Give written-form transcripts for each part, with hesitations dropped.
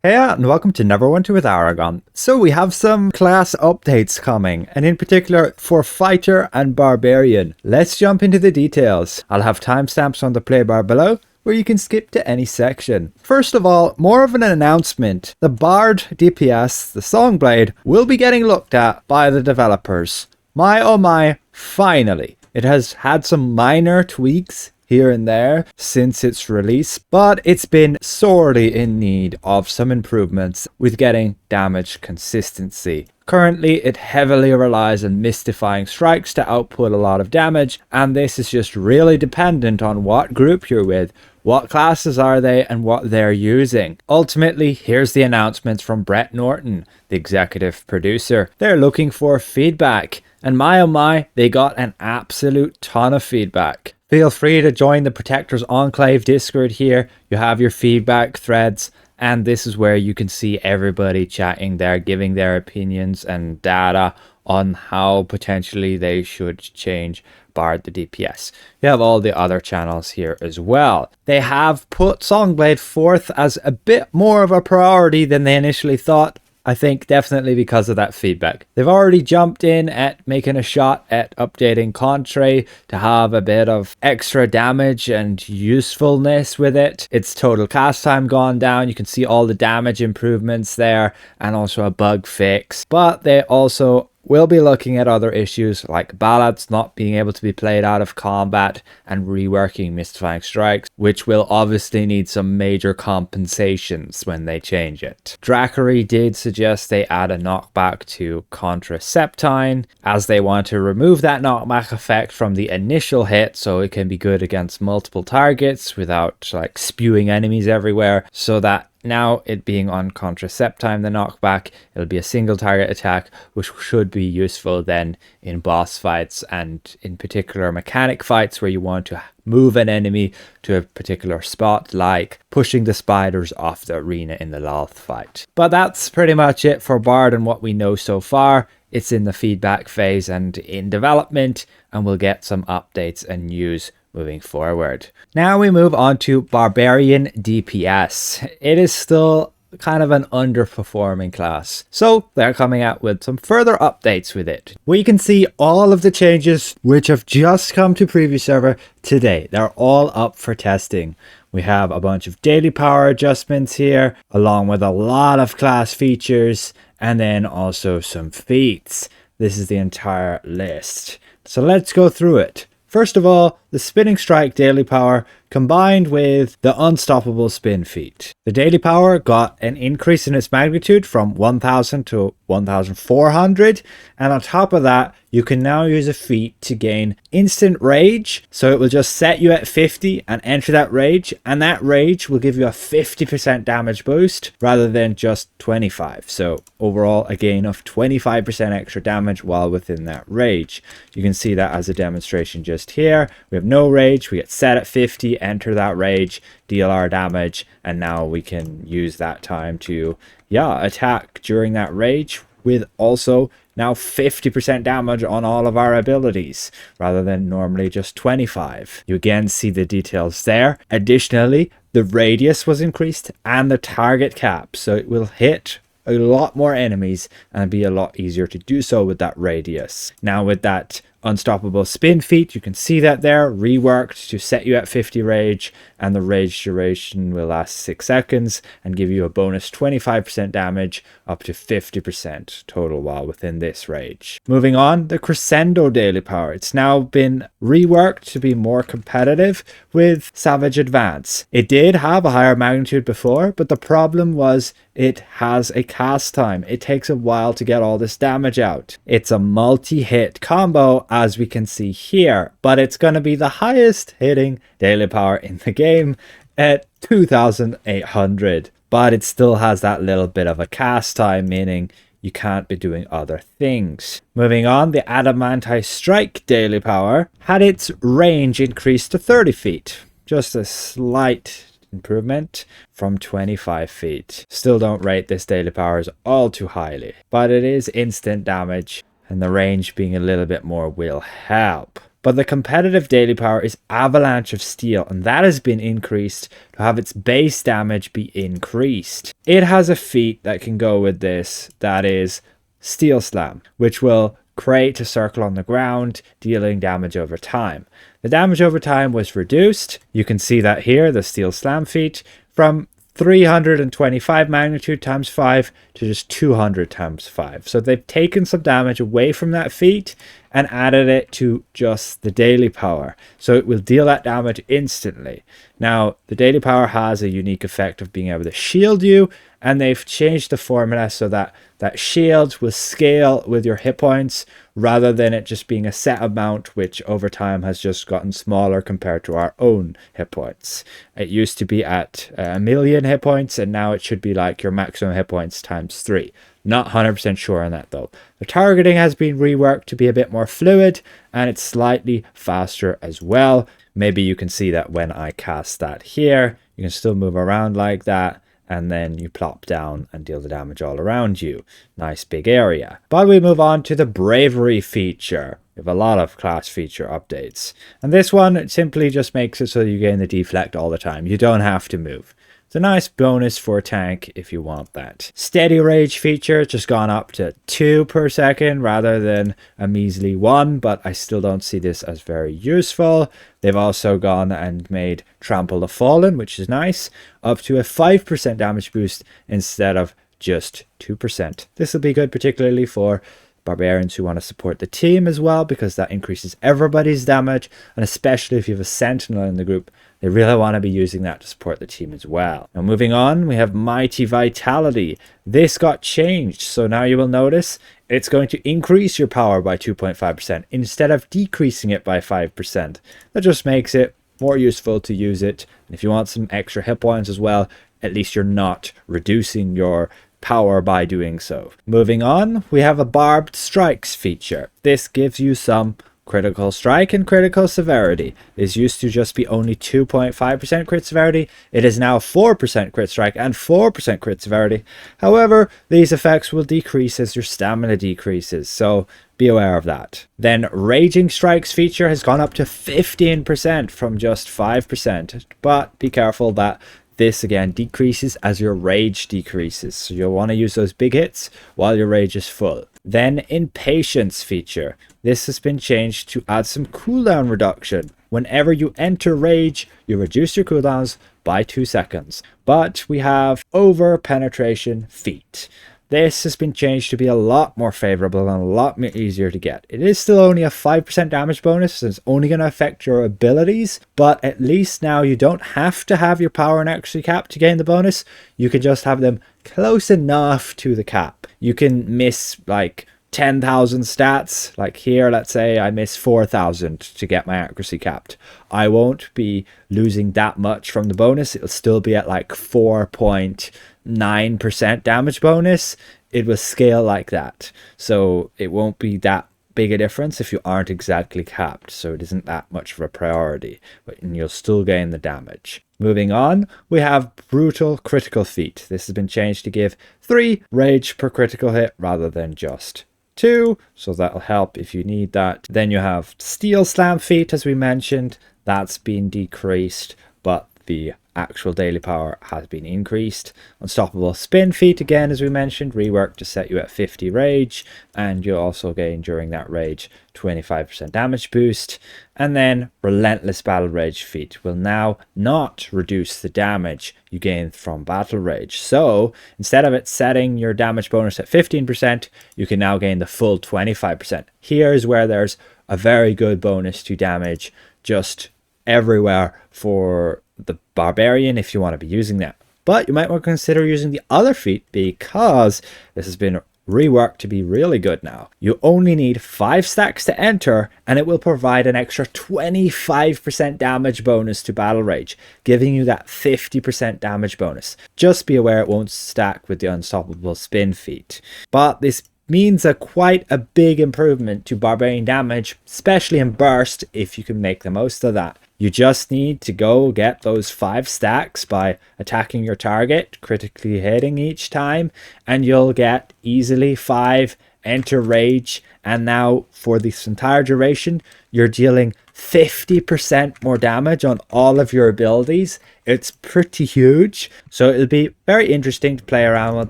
Hey and welcome to Neverwinter with Aragon. So we have some class updates coming, and in particular for Fighter and Barbarian. Let's jump into the details. I'll have timestamps on the play bar below, where you can skip to any section. First of all, more of an announcement. The Bard DPS, the Songblade, will be getting looked at by the developers. My oh my, finally. It has had some minor tweaks here and there since its release, but it's been sorely in need of some improvements with getting damage consistency. Currently, it heavily relies on mystifying strikes to output a lot of damage, and this is just really dependent on what group you're with, what classes are they, and what they're using. Ultimately, here's the announcements from Brett Norton, the executive producer. They're looking for feedback, and my oh my, they got an absolute ton of feedback. Feel free to join the Protectors Enclave Discord here. You have your feedback threads, and this is where you can see everybody chatting there, giving their opinions and data on how potentially they should change Bard the DPS. You have all the other channels here as well. They have put Songblade forth as a bit more of a priority than they initially thought. I think definitely because of that feedback. They've already jumped in at making a shot at updating Contrae to have a bit of extra damage and usefulness with it. Its total cast time gone down. You can see all the damage improvements there and also a bug fix. But they also we'll be looking at other issues like ballads not being able to be played out of combat and reworking mystifying strikes, which will obviously need some major compensations when they change it. Drakery did suggest they add a knockback to Contraceptine, as they want to remove that knockback effect from the initial hit so it can be good against multiple targets without like spewing enemies everywhere, so that now it being on Contraceptine, the knockback, it'll be a single target attack, which should be useful then in boss fights and in particular mechanic fights where you want to move an enemy to a particular spot, like pushing the spiders off the arena in the Loth fight. But that's pretty much it for Bard and what we know so far. It's in the feedback phase and in development, and we'll get some updates and news moving forward. Now we move on to Barbarian DPS. It is still kind of an underperforming class, so they're coming out with some further updates with it. We can see all of the changes which have just come to preview server today. They're all up for testing. We have a bunch of daily power adjustments here, along with a lot of class features, and then also some feats. This is the entire list. So let's go through it. First of all, the Spinning Strike daily power combined with the Unstoppable Spin feat. The daily power got an increase in its magnitude from 1000 to 1400, and on top of that, you can now use a feat to gain instant rage. So it will just set you at 50 and enter that rage, and that rage will give you a 50% damage boost rather than just 25. So overall, a gain of 25% extra damage while within that rage. You can see that as a demonstration just here. We have no rage, we get set at 50, enter that rage, deal our damage, and now we can use that time to attack during that rage with also now 50% damage on all of our abilities rather than normally just 25. You again see the details there. Additionally, the radius was increased and the target cap, so it will hit a lot more enemies and be a lot easier to do so with that radius. Now with that Unstoppable Spin feat, you can see that there, reworked to set you at 50 rage, and the rage duration will last 6 seconds and give you a bonus 25% damage up to 50% total while within this rage. Moving on, the Crescendo daily power. It's now been reworked to be more competitive with Savage Advance. It did have a higher magnitude before, but the problem was it has a cast time. It takes a while to get all this damage out. It's a multi-hit combo, as we can see here, but it's going to be the highest hitting daily power in the game at 2800, but it still has that little bit of a cast time, meaning you can't be doing other things. Moving on, the Adamantine Strike daily power had its range increased to 30 feet, just a slight improvement from 25 feet. Still don't rate this daily power as all too highly, but it is instant damage, and the range being a little bit more will help. But the competitive daily power is Avalanche of Steel, and that has been increased to have its base damage be increased. It has a feat that can go with this, that is Steel Slam, which will create a circle on the ground, dealing damage over time. The damage over time was reduced. You can see that here, the Steel Slam feat, from 325 magnitude times 5 to just 200 times 5. So they've taken some damage away from that feat and added it to just the daily power. So it will deal that damage instantly. Now, the daily power has a unique effect of being able to shield you, and they've changed the formula so that that shield will scale with your hit points rather than it just being a set amount, which over time has just gotten smaller compared to our own hit points. It used to be at 1,000,000 hit points, and now it should be like your maximum hit points times 3. Not 100% sure on that though. The targeting has been reworked to be a bit more fluid, and it's slightly faster as well. Maybe you can see that when I cast that here, you can still move around like that, and then you plop down and deal the damage all around you. Nice big area. But we move on to the Bravery feature. We have a lot of class feature updates. And this one, it simply just makes it so you gain the deflect all the time. You don't have to move. It's a nice bonus for a tank if you want that. Steady Rage feature just gone up to 2 per second rather than a measly 1, but I still don't see this as very useful. They've also gone and made Trample the Fallen, which is nice, up to a 5% damage boost instead of just 2%. This will be good particularly for barbarians who want to support the team as well, because that increases everybody's damage, and especially if you have a sentinel in the group, they really want to be using that to support the team as well. Now moving on, we have Mighty Vitality. This got changed, so now you will notice it's going to increase your power by 2.5% instead of decreasing it by 5%. That just makes it more useful to use it. And if you want some extra hit points as well, at least you're not reducing your power by doing so. Moving on, we have a Barbed Strikes feature. This gives you some critical strike and critical severity. This used to just be only 2.5% crit severity. It is now 4% crit strike and 4% crit severity. However, these effects will decrease as your stamina decreases, so be aware of that. Then Raging Strikes feature has gone up to 15% from just 5%, but be careful that this again decreases as your rage decreases, so you'll want to use those big hits while your rage is full. Then Impatience feature. This has been changed to add some cooldown reduction. Whenever you enter rage, you reduce your cooldowns by 2 seconds. But we have Over Penetration feat. This has been changed to be a lot more favorable and a lot easier to get. It is still only a 5% damage bonus, so it's only going to affect your abilities, but at least now you don't have to have your power and accuracy cap to gain the bonus. You can just have them close enough to the cap. You can miss like 10,000 stats, like here, let's say I miss 4,000 to get my accuracy capped. I won't be losing that much from the bonus. It'll still be at like 4.9% damage bonus. It will scale like that, so it won't be that big a difference if you aren't exactly capped, so it isn't that much of a priority, but you'll still gain the damage. Moving on, we have Brutal Critical feat. This has been changed to give 3 rage per critical hit rather than just 2, so that'll help if you need that. Then you have Steel Slam feat, as we mentioned. That's been decreased, but the actual daily power has been increased. Unstoppable Spin feat, again, as we mentioned, reworked to set you at 50 rage, and you'll also gain during that rage 25% damage boost. And then Relentless Battlerage feat will now not reduce the damage you gain from Battlerage. So instead of it setting your damage bonus at 15%, you can now gain the full 25%. Here's where there's a very good bonus to damage just everywhere for the Barbarian if you want to be using that. But you might want to consider using the other feat, because this has been reworked to be really good now. You only need 5 stacks to enter, and it will provide an extra 25% damage bonus to Battlerage, giving you that 50% damage bonus. Just be aware it won't stack with the Unstoppable Spin feat. But this means quite a big improvement to Barbarian Damage, especially in Burst, if you can make the most of that. You just need to go get those 5 stacks by attacking your target, critically hitting each time, and you'll get easily 5 enter Rage, and now for this entire duration, you're dealing 50% more damage on all of your abilities. It's pretty huge. So it'll be very interesting to play around with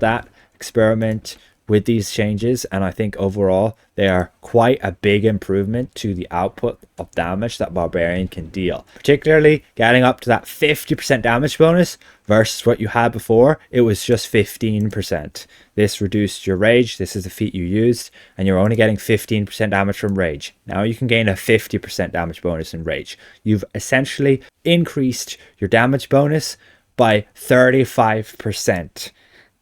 that, experiment with these changes, and I think overall they are quite a big improvement to the output of damage that Barbarian can deal, particularly getting up to that 50% damage bonus versus what you had before. It was just 15%. This reduced your rage. This is the feat you used, and you're only getting 15% damage from rage. Now you can gain a 50% damage bonus in rage. You've essentially increased your damage bonus by 35%.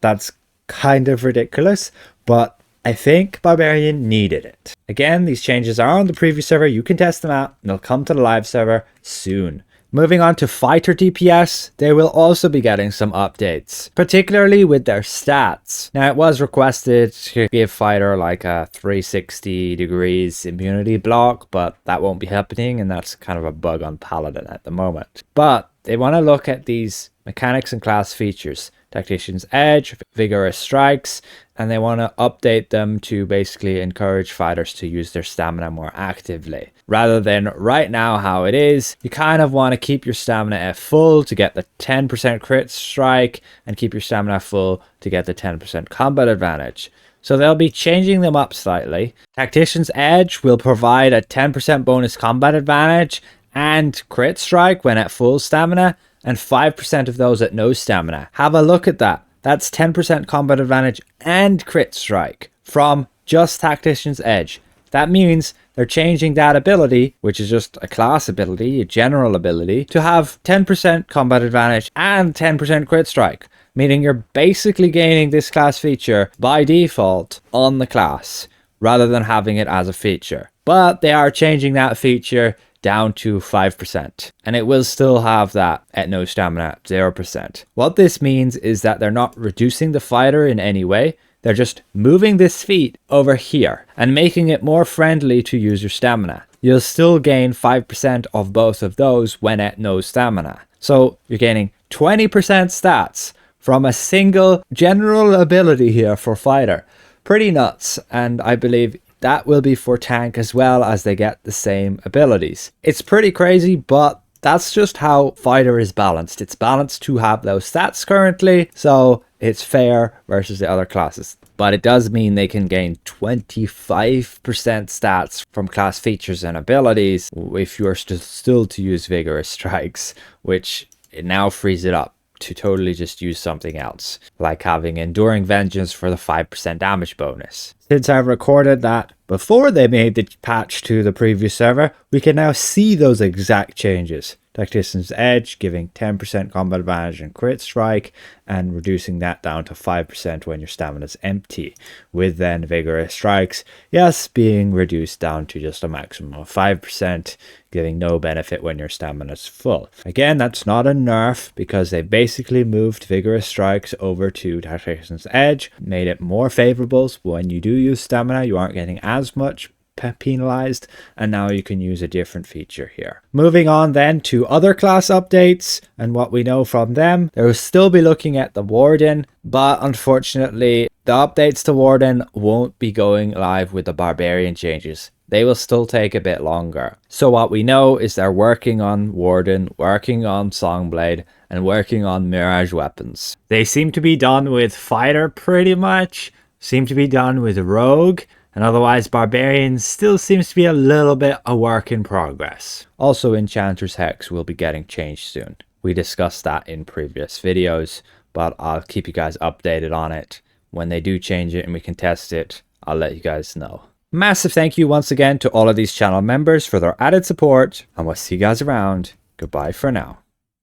That's kind of ridiculous, but I think Barbarian needed it. Again, these changes are on the preview server. You can test them out, and they'll come to the live server soon. Moving on to fighter DPS, they will also be getting some updates, particularly with their stats. Now, it was requested to give fighter like a 360 degrees immunity block, but that won't be happening, and that's kind of a bug on Paladin at the moment. But they want to look at these mechanics and class features. Tactician's Edge, Vigorous Strikes, and they want to update them to basically encourage fighters to use their stamina more actively. Rather than right now how it is, you kind of want to keep your stamina at full to get the 10% crit strike and keep your stamina full to get the 10% combat advantage. So they'll be changing them up slightly. Tactician's Edge will provide a 10% bonus combat advantage and crit strike when at full stamina, and 5% of those at no stamina. Have a look at that. That's 10% combat advantage and crit strike from just Tactician's Edge. That means they're changing that ability, which is just a class ability, a general ability, to have 10% combat advantage and 10% crit strike, meaning you're basically gaining this class feature by default on the class, rather than having it as a feature. But they are changing that feature down to 5%, and it will still have that at no stamina 0%. What this means is that they're not reducing the fighter in any way, they're just moving this feat over here and making it more friendly to use your stamina. You'll still gain 5% of both of those when at no stamina. So you're gaining 20% stats from a single general ability here for fighter. Pretty nuts, and I believe that will be for tank as well, as they get the same abilities. It's pretty crazy, but that's just how fighter is balanced. It's balanced to have those stats currently, so it's fair versus the other classes. But it does mean they can gain 25% stats from class features and abilities if you're still to use Vigorous Strikes, which it now frees it up to totally just use something else, like having Enduring Vengeance for the 5% damage bonus. Since I've recorded that before they made the patch to the previous server, we can now see those exact changes. Tactician's Edge giving 10% combat advantage and crit strike, and reducing that down to 5% when your stamina is empty, with then Vigorous Strikes, yes, being reduced down to just a maximum of 5%, giving no benefit when your stamina is full. Again, that's not a nerf, because they basically moved Vigorous Strikes over to Tactician's Edge, made it more favorable, so when you do use stamina you aren't getting as much penalized, and now you can use a different feature here. Moving on then to other class updates and what we know from them, they will still be looking at the Warden, but unfortunately the updates to Warden won't be going live with the Barbarian changes. They will still take a bit longer. So what we know is they're working on Warden, working on Songblade, and working on Mirage weapons. They seem to be done with Fighter pretty much, seem to be done with Rogue, and otherwise Barbarian still seems to be a little bit a work in progress. Also, Enchanter's Hex will be getting changed soon. We discussed that in previous videos, but I'll keep you guys updated on it. When they do change it and we can test it, I'll let you guys know. Massive thank you once again to all of these channel members for their added support, and we'll see you guys around. Goodbye for now.